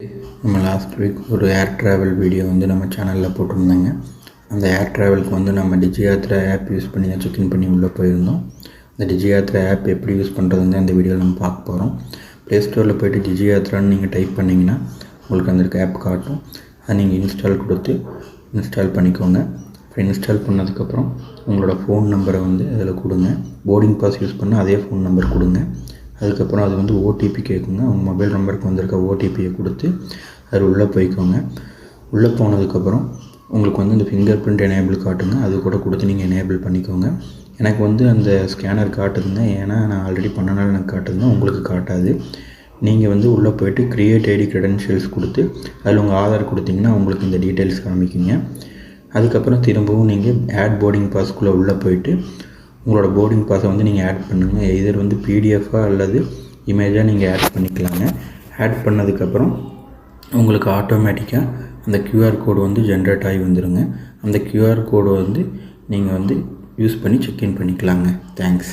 நம்ம last week ஒரு ஏர் travel video வந்து நம்ம சேனலில் போட்டிருந்தேங்க. அந்த ஏர் ட்ராவலுக்கு வந்து நம்ம டிஜியாத்ரா ஆப் யூஸ் பண்ணி தான் செக்இன் பண்ணி உள்ளே போயிருந்தோம். அந்த டிஜியாத்ரா ஆப் எப்படி யூஸ் பண்ணுறதுன்னு அந்த வீடியோவில் நம்ம பார்க்க போகிறோம். ப்ளே ஸ்டோரில் போய்ட்டு டிஜியாத்ரான்னு நீங்கள் டைப் பண்ணிங்கன்னா உங்களுக்கு அந்த ஆப் காட்டும். அதை நீங்கள் இன்ஸ்டால் கொடுத்து இன்ஸ்டால் பண்ணிக்கோங்க. அப்புறம் இன்ஸ்டால் பண்ணதுக்கப்புறம் உங்களோட ஃபோன் நம்பரை வந்து அதில் கொடுங்க. போர்டிங் பாஸ் யூஸ் பண்ணால் அதே ஃபோன் நம்பர் கொடுங்க. அதுக்கப்புறம் அது வந்து ஓடிபி கேட்குங்க. உங்கள் மொபைல் நம்பருக்கு வந்திருக்க ஓடிபியை கொடுத்து அதில் உள்ளே போய்க்கோங்க. உள்ளே போனதுக்கப்புறம் உங்களுக்கு வந்து இந்த ஃபிங்கர் பிரிண்ட் எனேபிள் காட்டுங்க. அது கூட கொடுத்து நீங்கள் எனேபிள் பண்ணிக்கோங்க. எனக்கு வந்து அந்த ஸ்கேனர் காட்டுதுங்க, ஏன்னா நான் ஆல்ரெடி பண்ணனால எனக்கு காட்டுதுங்க, உங்களுக்கு காட்டாது. நீங்கள் வந்து உள்ளே போய்ட்டு க்ரியேட் ஐடி க்ரெடென்ஷியல்ஸ் கொடுத்து அதில் உங்கள் ஆதார் கொடுத்தீங்கன்னா உங்களுக்கு இந்த டீட்டெயில்ஸ் காமிக்குங்க. அதுக்கப்புறம் திரும்பவும் நீங்கள் ஆட் போர்டிங் பாஸ்க்குள்ளே உள்ளே போய்ட்டு உங்களோட போர்டிங் பாஸை வந்து நீங்கள் ஆட் பண்ணுங்கள். எதர் வந்து பிடிஎஃபாக அல்லது இமேஜாக நீங்கள் ஆட் பண்ணிக்கலாங்க. ஆட் பண்ணதுக்கப்புறம் உங்களுக்கு ஆட்டோமேட்டிக்காக அந்த கியூஆர் கோடு வந்து ஜென்ரேட் ஆகி வந்துடுங்க. அந்த கியூஆர் கோடு வந்து நீங்கள் வந்து யூஸ் பண்ணி செக்இன் பண்ணிக்கலாங்க. தேங்க்ஸ்.